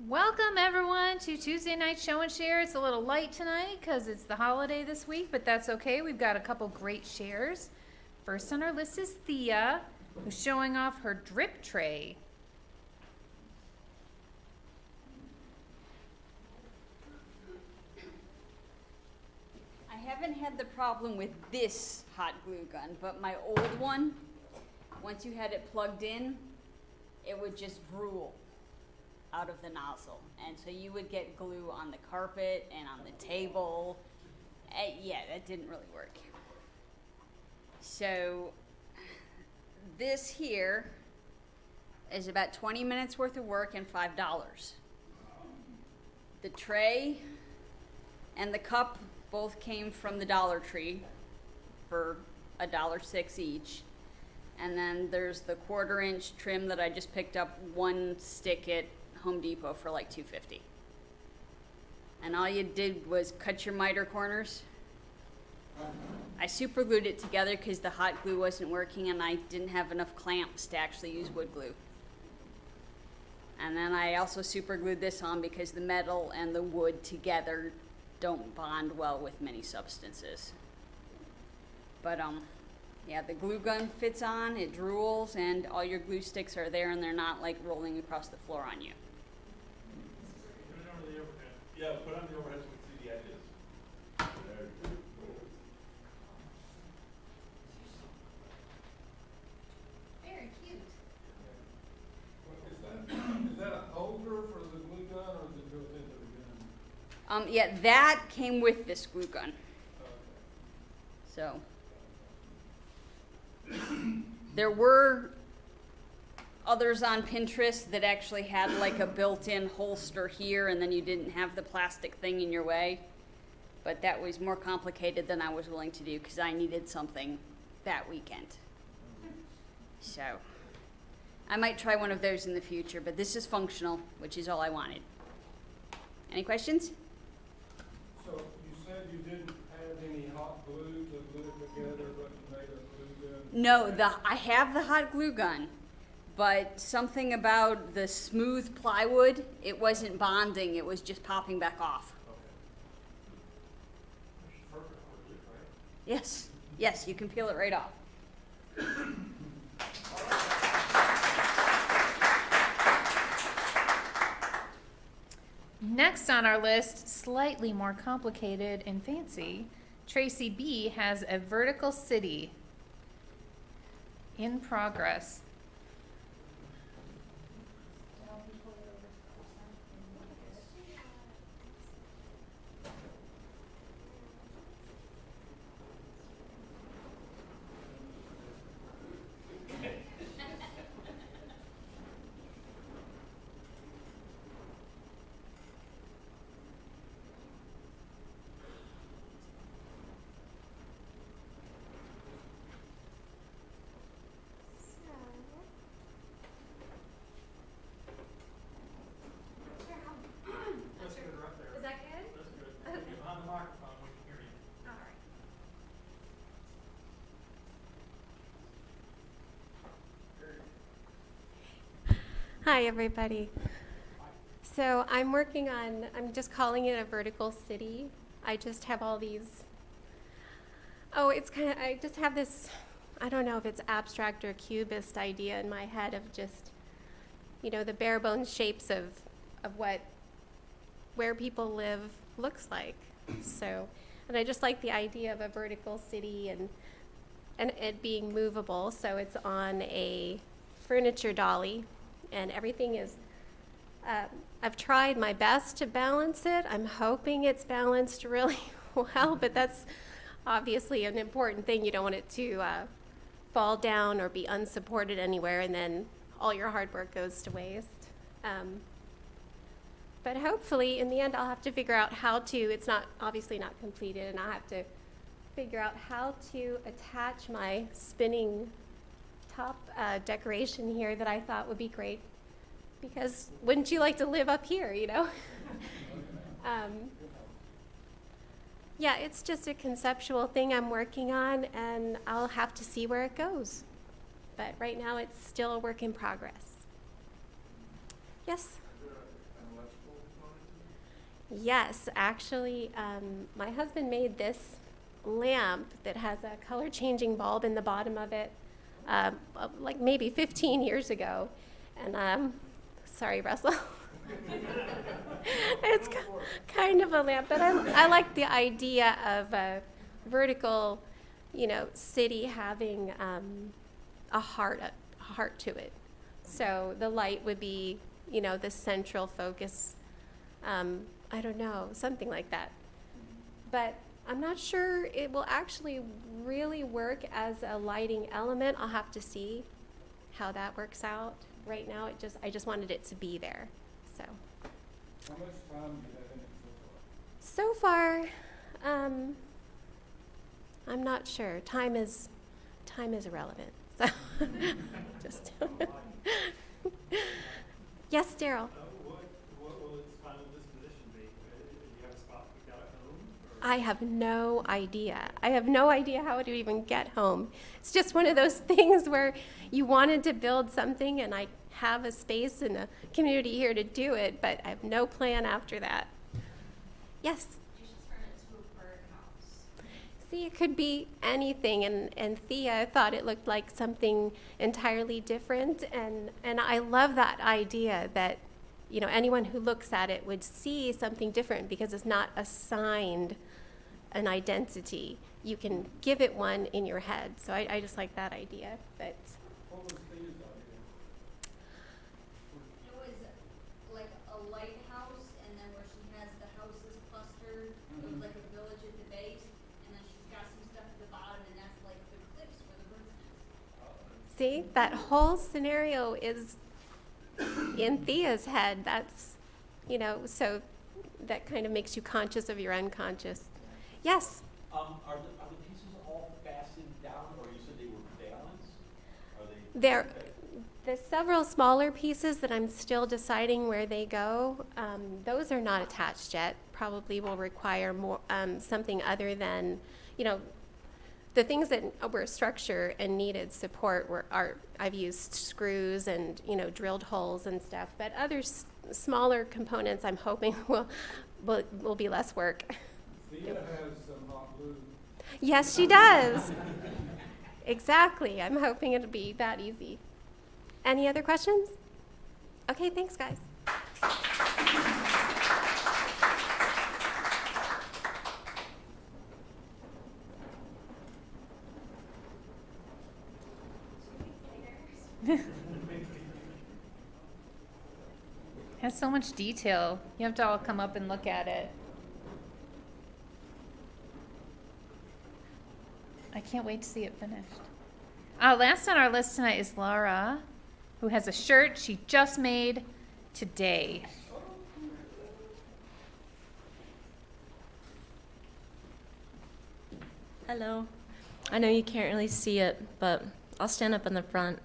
Welcome everyone to Tuesday Night Show and Share. It's a little light tonight because it's the holiday this week, but that's okay. We've got a couple great shares. First on our list is Thea, who's showing off her drip tray. I haven't had the problem with this hot glue gun, but my old one, once you had it plugged in, it would just drool out of the nozzle. And so you would get glue on the carpet and on the table. Yeah, that didn't really work. So this here is about 20 minutes worth of work and $5. The tray and the cup both came from the Dollar Tree for $1.06 each. And then there's the 1/4-inch trim that I just picked up one stick at Home Depot for like $2.50. And all you did was cut your miter corners. I super glued it together because the hot glue wasn't working and I didn't have enough clamps to actually use wood glue. And then I also super glued this on because the metal and the wood together don't bond well with many substances. But yeah, the glue gun fits on, it drools, and all your glue sticks are there and they're not like rolling across the floor on you. Put it over the overhead. Yeah, put on the overhead so we can see the edges. There you go. Very cute. Is that a holder for the glue gun or is it built into the gun? Yeah, that came with this glue gun. So there were others on Pinterest that actually had like a built-in holster here and then you didn't have the plastic thing in your way. But that was more complicated than I was willing to do because I needed something that weekend. So I might try one of those in the future, but this is functional, which is all I wanted. Any questions? So you said you didn't add any hot glue to glue it together, but you made a glue gun? No, I have the hot glue gun, but something about the smooth plywood, it wasn't bonding, it was just popping back off. Which is perfect for it, right? Yes, yes, you can peel it right off. Next on our list, slightly more complicated and fancy, Tracy B has a vertical city in progress. That's good right there. Is that good? That's good. When you're on the microphone, we can hear you. All right. Hi, everybody. So I'm just calling it a vertical city. I just have all these, I just have this, I don't know if it's abstract or cubist idea in my head of just, the bare bones shapes of where people live looks like. So, and I just like the idea of a vertical city and it being movable. So it's on a furniture dolly. And everything is, I've tried my best to balance it. I'm hoping it's balanced really well, but that's obviously an important thing. You don't want it to fall down or be unsupported anywhere, and then all your hard work goes to waste. But hopefully, in the end, I'll have to figure out how to, it's obviously not completed, and I'll have to figure out how to attach my spinning top decoration here that I thought would be great, because wouldn't you like to live up here, Yeah, it's just a conceptual thing I'm working on, and I'll have to see where it goes. But right now it's still a work in progress. Yes? Is there an electrical Yes, actually, my husband made this lamp that has a color changing bulb in the bottom of it, like maybe 15 years ago. And sorry, Russell. It's kind of a lamp, but I like the idea of a vertical, city having a heart to it. So the light would be, the central focus. I don't know, something like that. But I'm not sure it will actually really work as a lighting element. I'll have to see how that works out. Right now, I just wanted it to be there. So. How much time do you have in it so far? So far, I'm not sure. Time is irrelevant. So, just. Yes, Daryl. What will its final disposition be? Do you have a spot picked out at home? I have no idea. I have no idea how to even get home. It's just one of those things where you wanted to build something, and I have a space and a community here to do it, but I have no plan after that. Yes? You should turn it to a birdhouse. See, it could be anything, and Thea thought it looked like something entirely different, and I love that idea that, anyone who looks at it would see something different because it's not assigned an identity. You can give it one in your head, so I just like that idea, but. What was Thea's idea? It was like a lighthouse, and then where she has the houses clustered, it was like a village at the base, and then she's got some stuff at the bottom, and that's like the cliffs where the birds nest. See, that whole scenario is in Thea's head. That's, so that kind of makes you conscious of your unconscious. Yes? Are the pieces all fastened down, or you said they were balanced? Are they? There, the several smaller pieces that I'm still deciding where they go, those are not attached yet. Probably will require more, something other than, the things that were structure and needed support I've used screws and, drilled holes and stuff, but other smaller components I'm hoping will be less work. Thea has some hot glue. Yes, she does. Exactly. I'm hoping it'll be that easy. Any other questions? Okay, thanks, guys. Has so much detail. You have to all come up and look at it. I can't wait to see it finished. Last on our list tonight is Laura, who has a shirt she just made today. Hello. I know you can't really see it, but I'll stand up in the front.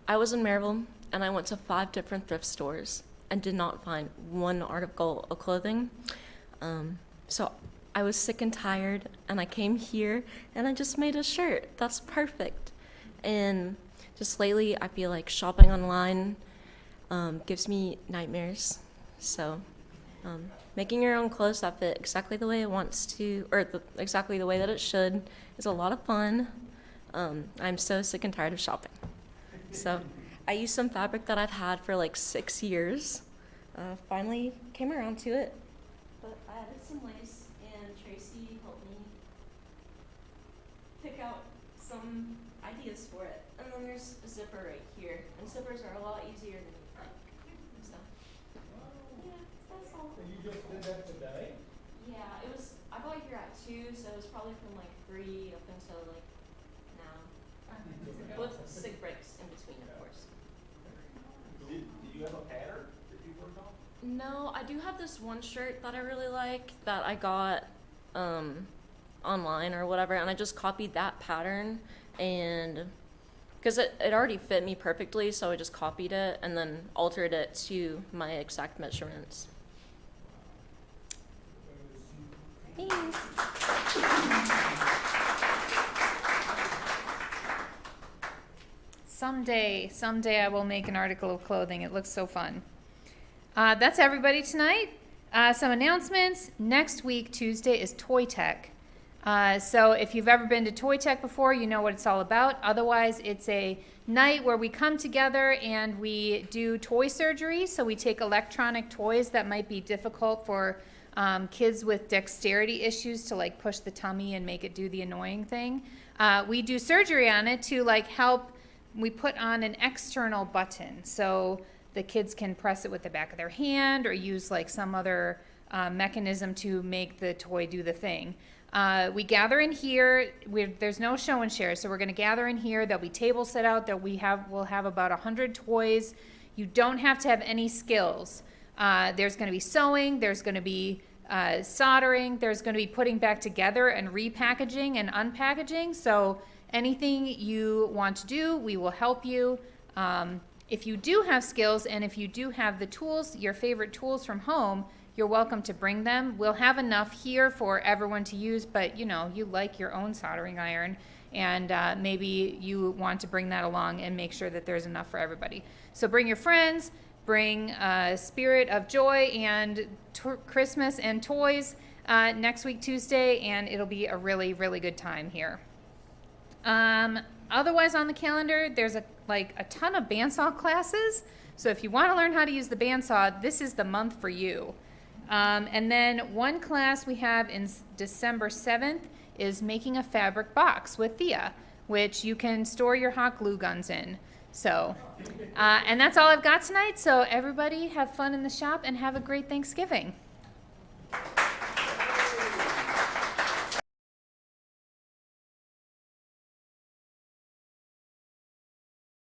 I was in Maryville, and I went to 5 different thrift stores and did not find one article of clothing. So I was sick and tired, and I came here, and I just made a shirt. That's perfect. And just lately, I feel like shopping online gives me nightmares. So making your own clothes that fit exactly the way it wants to, or exactly the way that it should, is a lot of fun. I'm so sick and tired of shopping. So I used some fabric that I've had for like 6 years. Finally came around to it. But I added some lace, and Tracy helped me pick out some ideas for it. And then there's a zipper right here. And zippers are a lot easier than you think. So, yeah, that's all. And you just did that today? Yeah, it was, I got here at 2, so it was probably from like 3 up until like now. With sig breaks in between, of course. Did you have a pattern that you worked on? No, I do have this one shirt that I really like that I got online or whatever, and I just copied that pattern, and because it already fit me perfectly, so I just copied it and then altered it to my exact measurements. Thanks. Someday I will make an article of clothing. It looks so fun. That's everybody tonight. Some announcements. Next week, Tuesday, is Toy Tech. So if you've ever been to Toy Tech before, you know what it's all about. Otherwise, it's a night where we come together and we do toy surgery. So we take electronic toys that might be difficult for kids with dexterity issues to like push the tummy and make it do the annoying thing. We do surgery on it to like help. We put on an external button so the kids can press it with the back of their hand or use like some other mechanism to make the toy do the thing. We gather in here. There's no show and share, so we're going to gather in here. There'll be tables set out that we'll have about 100 toys. You don't have to have any skills. There's going to be sewing. There's going to be soldering. There's going to be putting back together and repackaging and unpackaging. So anything you want to do, we will help you. If you do have skills and if you do have the tools, your favorite tools from home, you're welcome to bring them. We'll have enough here for everyone to use, but you know, you like your own soldering iron and maybe you want to bring that along and make sure that there's enough for everybody. So bring your friends, bring a spirit of joy and Christmas and toys next week, Tuesday, and it'll be a really, really good time here. Otherwise on the calendar, there's a ton of bandsaw classes. So if you want to learn how to use the bandsaw, this is the month for you. And then one class we have in December 7th is making a fabric box with Thea, which you can store your hot glue guns in. So, and that's all I've got tonight. So everybody have fun in the shop and have a great Thanksgiving.